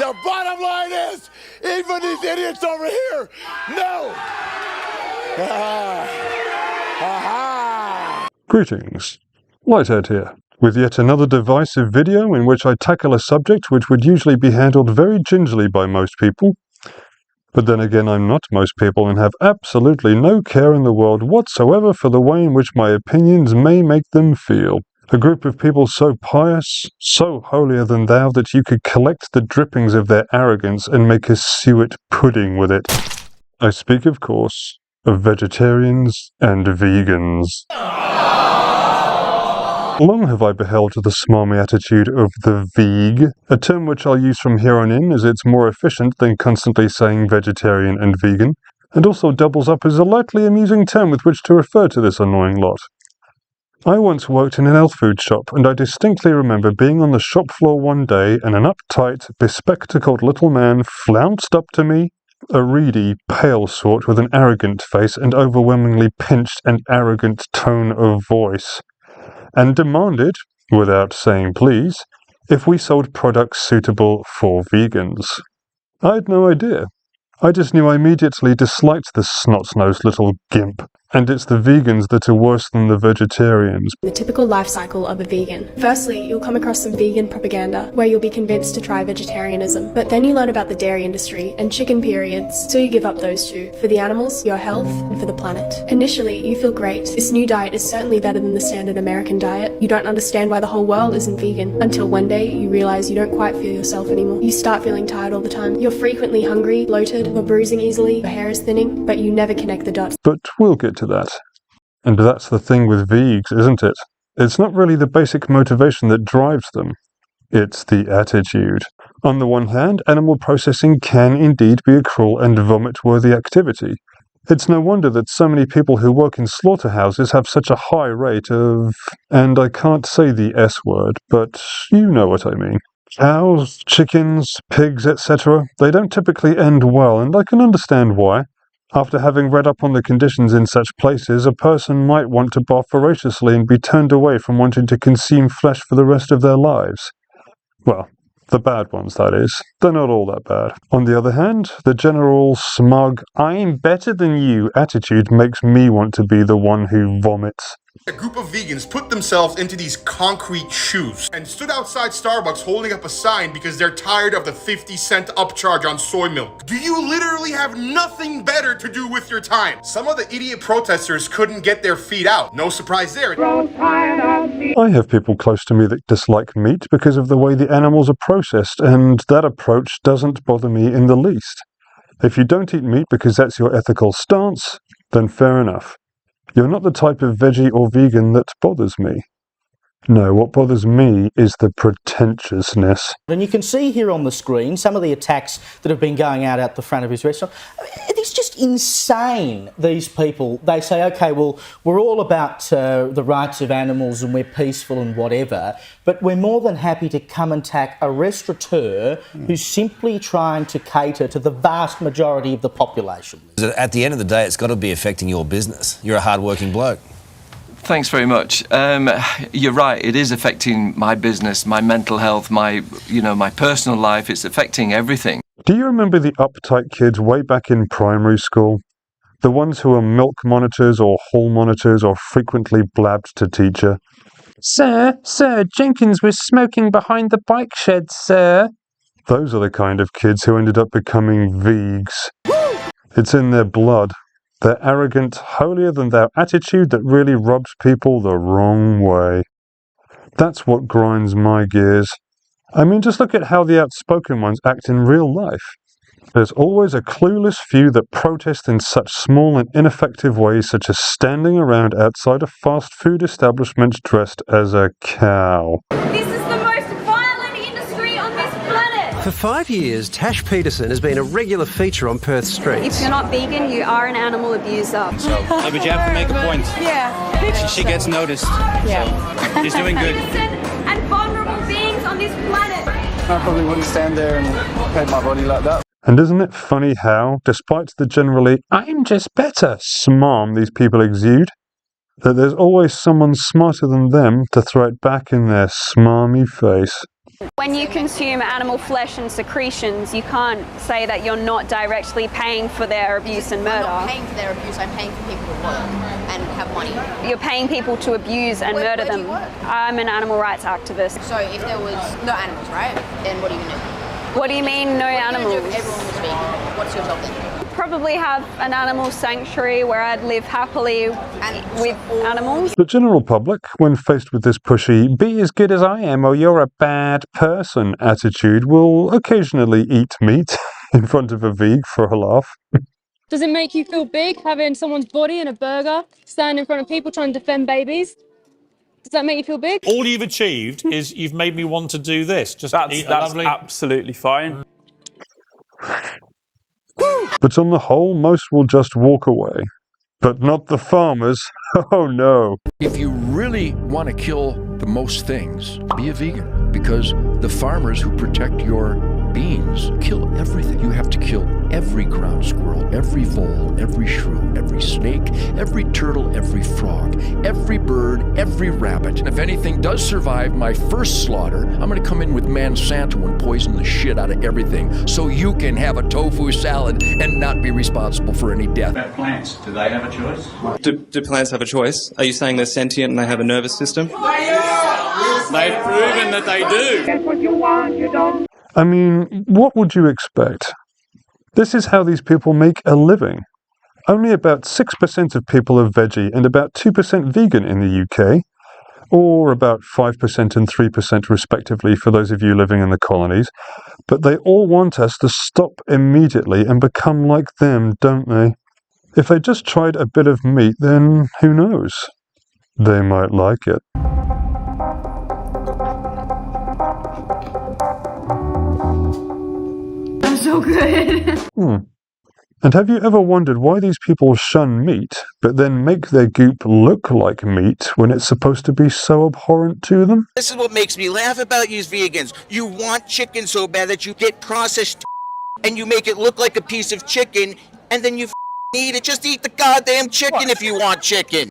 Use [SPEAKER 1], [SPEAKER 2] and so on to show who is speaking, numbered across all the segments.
[SPEAKER 1] The bottom line is, even these idiots over here, no.
[SPEAKER 2] Greetings, Lighthead here, with yet another divisive video in which I tackle a subject which would usually be handled very gingerly by most people. But then again, I'm not most people and have absolutely no care in the world whatsoever for the way in which my opinions may make them feel. A group of people so pious, so holier than thou that you could collect the drippings of their arrogance and make a suet pudding with it. I speak, of course, of vegetarians and vegans. Long have I beheld the smarmy attitude of the veeg, a term which I'll use from here on in as it's more efficient than constantly saying vegetarian and vegan, and also doubles up as a lightly amusing term with which to refer to this annoying lot. I once worked in an health food shop, and I distinctly remember being on the shop floor one day and an uptight, bespectacled little man flounced up to me, a reedy, pale sort with an arrogant face and overwhelmingly pinched and arrogant tone of voice, and demanded, without saying please, if we sold products suitable for vegans. I had no idea. I just knew I immediately disliked this snot-nosed little gimp, and it's the vegans that are worse than the vegetarians.
[SPEAKER 3] The typical life cycle of a vegan. Firstly, you'll come across some vegan propaganda where you'll be convinced to try vegetarianism, but then you learn about the dairy industry and chicken periods, so you give up those two, for the animals, your health, and for the planet. Initially, you feel great. This new diet is certainly better than the standard American diet. You don't understand why the whole world isn't vegan, until one day you realize you don't quite feel yourself anymore. You start feeling tired all the time. You're frequently hungry, bloated, or bruising easily, your hair is thinning, but you never connect the dots.
[SPEAKER 2] But we'll get to that. And that's the thing with vegs, isn't it? It's not really the basic motivation that drives them. It's the attitude. On the one hand, animal processing can indeed be a cruel and vomit-worthy activity. It's no wonder that so many people who work in slaughterhouses have such a high rate of... and I can't say the S word, but you know what I mean. Cows, chickens, pigs, etc., they don't typically end well, and I can understand why. After having read up on the conditions in such places, a person might want to bark voraciously and be turned away from wanting to consume flesh for the rest of their lives. Well, the bad ones, that is. They're not all that bad. On the other hand, the general smug, I'm better than you attitude makes me want to be the one who vomits.
[SPEAKER 4] A group of vegans put themselves into these concrete shoes and stood outside Starbucks holding up a sign because they're tired of the 50-cent upcharge on soy milk. Do you literally have nothing better to do with your time? Some of the idiot protesters couldn't get their feet out. No surprise there.
[SPEAKER 2] I have people close to me that dislike meat because of the way the animals are processed, and that approach doesn't bother me in the least. If you don't eat meat because that's your ethical stance, then fair enough. You're not the type of veggie or vegan that bothers me. No, what bothers me is the pretentiousness.
[SPEAKER 5] And you can see here on the screen some of the attacks that have been going out the front of his restaurant. It's just insane, these people. They say, OK, well, we're all about the rights of animals and we're peaceful and whatever, but we're more than happy to come and attack a restaurateur who's simply trying to cater to the vast majority of the population.
[SPEAKER 6] At the end of the day, it's got to be affecting your business. You're a hard-working bloke.
[SPEAKER 7] Thanks very much. You're right, it is affecting my business, my mental health, my personal life. It's affecting everything.
[SPEAKER 2] Do you remember the uptight kids way back in primary school? The ones who are milk monitors or hall monitors or frequently blabbed to teacher. Sir, Jenkins was smoking behind the bike shed, sir. Those are the kind of kids who ended up becoming vegs. It's in their blood. Their arrogant, holier-than-thou attitude that really rubs people the wrong way. That's what grinds my gears. I mean, just look at how the outspoken ones act in real life. There's always a clueless few that protest in such small and ineffective ways, such as standing around outside a fast food establishment dressed as a cow.
[SPEAKER 8] This is the most violent industry on this planet!
[SPEAKER 9] For 5 years, Tash Peterson has been a regular feature on Perth streets.
[SPEAKER 8] If you're not vegan, you are an animal abuser.
[SPEAKER 10] So, but you have to make a point.
[SPEAKER 8] Yeah.
[SPEAKER 10] She gets noticed.
[SPEAKER 8] Yeah.
[SPEAKER 10] So she's doing good.
[SPEAKER 8] Innocent and vulnerable beings on this planet.
[SPEAKER 11] I probably wouldn't stand there and paint my body like that.
[SPEAKER 2] And isn't it funny how, despite the generally, I'm just better smarm these people exude, that there's always someone smarter than them to throw it back in their smarmy face.
[SPEAKER 8] When you consume animal flesh and secretions, you can't say that you're not directly paying for their abuse and murder.
[SPEAKER 12] I'm not paying for their abuse, I'm paying for people to work and have money.
[SPEAKER 8] You're paying people to abuse and murder them.
[SPEAKER 12] Do you work?
[SPEAKER 8] I'm an animal rights activist.
[SPEAKER 12] So if there was no animals, right, then what are you going to do?
[SPEAKER 8] What do you mean, no
[SPEAKER 12] What are you
[SPEAKER 8] animals?
[SPEAKER 12] gonna do if everyone was vegan? What's your job then?
[SPEAKER 8] Probably have an animal sanctuary where I'd live happily with animals.
[SPEAKER 2] The general public, when faced with this pushy, be as good as I am or you're a bad person attitude, will occasionally eat meat in front of a veg for a laugh.
[SPEAKER 13] Does it make you feel big having someone's body in a burger, stand in front of people trying to defend babies? Does that make you feel big?
[SPEAKER 10] All you've achieved is you've made me want to do this. Just eat a lovely...
[SPEAKER 11] absolutely fine.
[SPEAKER 2] But on the whole, most will just walk away. But not the farmers. Oh no.
[SPEAKER 14] If you really want to kill the most things, be a vegan, because the farmers who protect your beans kill everything. You have to kill every ground squirrel, every vole, every shrew, every snake, every turtle, every frog, every bird, every rabbit. And if anything does survive my first slaughter, I'm going to come in with Monsanto and poison the shit out of everything so you can have a tofu salad and not be responsible for any death.
[SPEAKER 10] About plants, do they have a choice?
[SPEAKER 11] Do plants have a choice? Are you saying they're sentient and they have a nervous system?
[SPEAKER 10] They've proven that they do.
[SPEAKER 8] That's what you want, you don't.
[SPEAKER 2] I mean, what would you expect? This is how these people make a living. Only about 6% of people are veggie and about 2% vegan in the UK, or about 5% and 3% respectively for those of you living in the colonies. But they all want us to stop immediately and become like them, don't they? If they just tried a bit of meat, then who knows? They might like it.
[SPEAKER 8] So good.
[SPEAKER 2] And have you ever wondered why these people shun meat, but then make their goop look like meat when it's supposed to be so abhorrent to them?
[SPEAKER 15] This is what makes me laugh about you vegans. You want chicken so bad that you get processed and you make it look like a piece of chicken, and then you eat it. Just eat the goddamn chicken if you want chicken.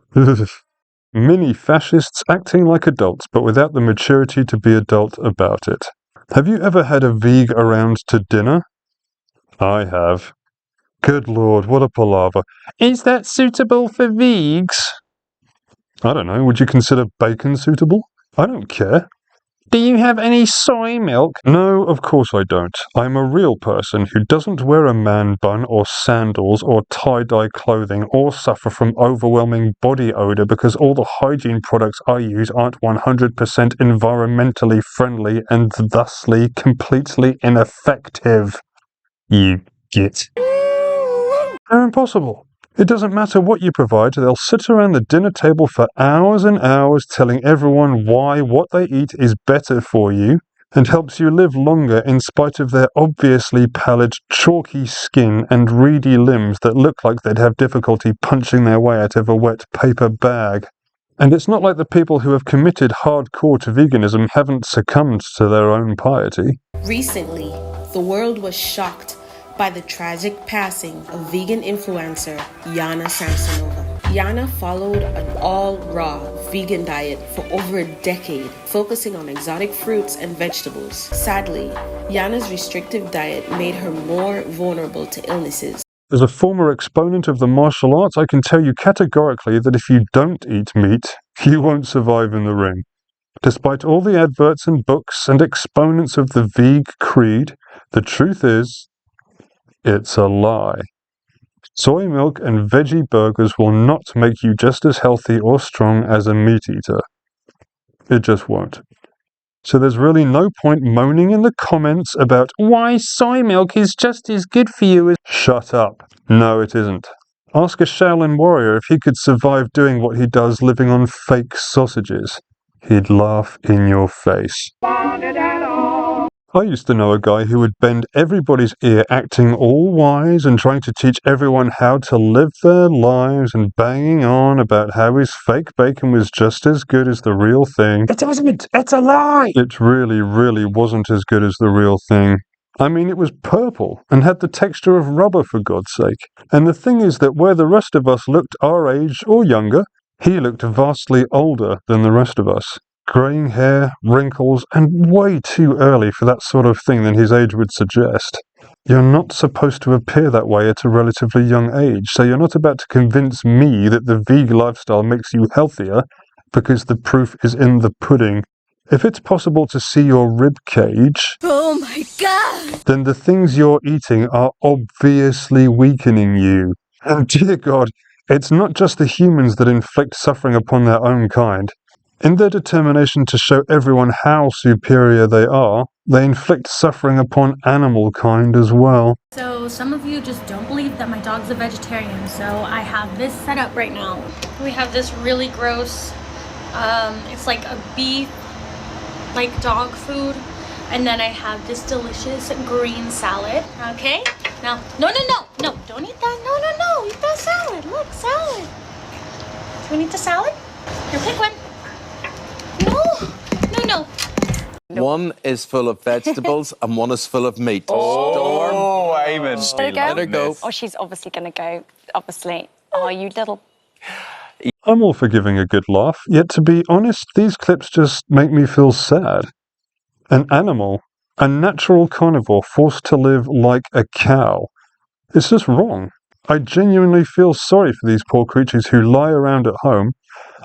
[SPEAKER 2] Mini fascists acting like adults, but without the maturity to be adult about it. Have you ever had a veg around to dinner? I have. Good lord, what a palaver. Is that suitable for vegs? I don't know, would you consider bacon suitable? I don't care. Do you have any soy milk? No, of course I don't. I'm a real person who doesn't wear a man bun or sandals or tie-dye clothing or suffer from overwhelming body odor because all the hygiene products I use aren't 100% environmentally friendly and thusly completely ineffective. You get. They're impossible. It doesn't matter what you provide, they'll sit around the dinner table for hours and hours telling everyone why what they eat is better for you and helps you live longer in spite of their obviously pallid, chalky skin and reedy limbs that look like they'd have difficulty punching their way out of a wet paper bag. And it's not like the people who have committed hardcore to veganism haven't succumbed to their own piety.
[SPEAKER 16] Recently, the world was shocked by the tragic passing of vegan influencer Yana Samsonova. Yana followed an all-raw vegan diet for over a decade, focusing on exotic fruits and vegetables. Sadly, Yana's restrictive diet made her more vulnerable to illnesses.
[SPEAKER 2] As a former exponent of the martial arts, I can tell you categorically that if you don't eat meat, you won't survive in the ring. Despite all the adverts and books and exponents of the veg creed, the truth is, it's a lie. Soy milk and veggie burgers will not make you just as healthy or strong as a meat eater. It just won't. So there's really no point moaning in the comments about why soy milk is just as good for you as... Shut up. No, it isn't. Ask a Shaolin warrior if he could survive doing what he does living on fake sausages. He'd laugh in your face. I used to know a guy who would bend everybody's ear acting all wise and trying to teach everyone how to live their lives and banging on about how his fake bacon was just as good as the real thing. It isn't! It's a lie! It really, really wasn't as good as the real thing. I mean, it was purple and had the texture of rubber, for God's sake. And the thing is that where the rest of us looked our age or younger, he looked vastly older than the rest of us. greying hair, wrinkles, and way too early for that sort of thing than his age would suggest. You're not supposed to appear that way at a relatively young age, so you're not about to convince me that the vegan lifestyle makes you healthier, because the proof is in the pudding. If it's possible to see your rib cage,
[SPEAKER 12] Oh my god!
[SPEAKER 2] then the things you're eating are obviously weakening you. And dear God, it's not just the humans that inflict suffering upon their own kind. In their determination to show everyone how superior they are, they inflict suffering upon animal kind as well.
[SPEAKER 17] So some of you just don't believe that my dog's a vegetarian, so I have this set up right now. We have this really gross, it's like a beef, like dog food, and then I have this delicious green salad. Okay, now no, don't eat that. No, eat that salad. Look, salad. Do you want to eat the salad? Here, pick one. No.
[SPEAKER 11] One is full of vegetables and one is full of meat.
[SPEAKER 10] Oh, amen.
[SPEAKER 11] Let her go.
[SPEAKER 18] Oh, she's obviously going to go. Obviously. Oh, you little...
[SPEAKER 2] I'm all for giving a good laugh, yet to be honest, these clips just make me feel sad. An animal, a natural carnivore forced to live like a cow. It's just wrong. I genuinely feel sorry for these poor creatures who lie around at home.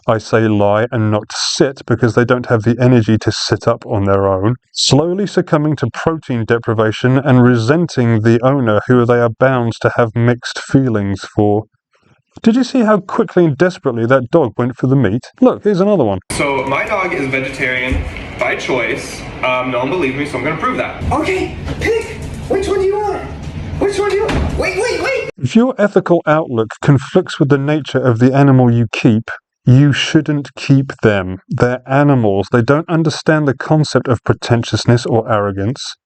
[SPEAKER 2] I say lie and not sit because they don't have the energy to sit up on their own, slowly succumbing to protein deprivation and resenting the owner who they are bound to have mixed feelings for. Did you see how quickly and desperately that dog went for the meat? Look, here's another one.
[SPEAKER 19] So my dog is vegetarian by choice. No one believes me, so I'm gonna prove that. Okay, pick! Which one do you want? Which one do you want? Wait!
[SPEAKER 2] If your ethical outlook conflicts with the nature of the animal you keep, you shouldn't keep them. They're animals. They don't understand the concept of pretentiousness or arrogance.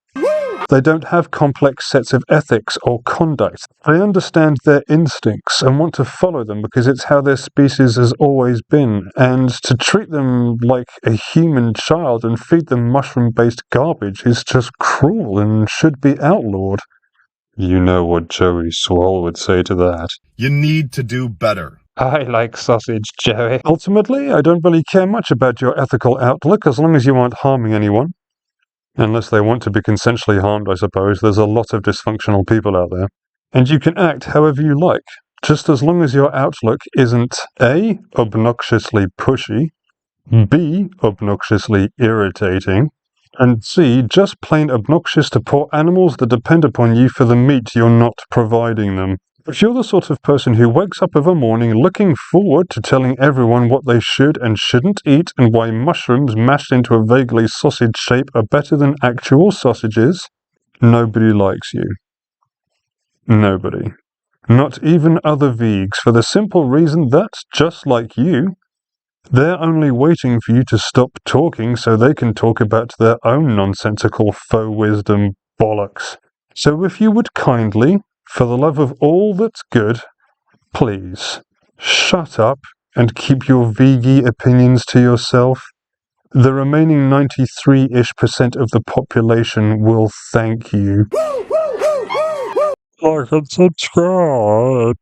[SPEAKER 2] They don't have complex sets of ethics or conduct. They understand their instincts and want to follow them because it's how their species has always been. And to treat them like a human child and feed them mushroom-based garbage is just cruel and should be outlawed. You know what Joey Swole would say to that.
[SPEAKER 1] You need to do better.
[SPEAKER 2] I like sausage, Joey. Ultimately, I don't really care much about your ethical outlook as long as you aren't harming anyone. Unless they want to be consensually harmed, I suppose. There's a lot of dysfunctional people out there. And you can act however you like, just as long as your outlook isn't A, obnoxiously pushy, B, obnoxiously irritating, and C, just plain obnoxious to poor animals that depend upon you for the meat you're not providing them. If you're the sort of person who wakes up of a morning looking forward to telling everyone what they should and shouldn't eat and why mushrooms mashed into a vaguely sausage shape are better than actual sausages, nobody likes you. Nobody. Not even other vegs, for the simple reason that, just like you, they're only waiting for you to stop talking so they can talk about their own nonsensical faux wisdom bollocks. So if you would kindly, for the love of all that's good, please, shut up and keep your veggie opinions to yourself. The remaining 93-ish% of the population will thank you. Like and subscribe.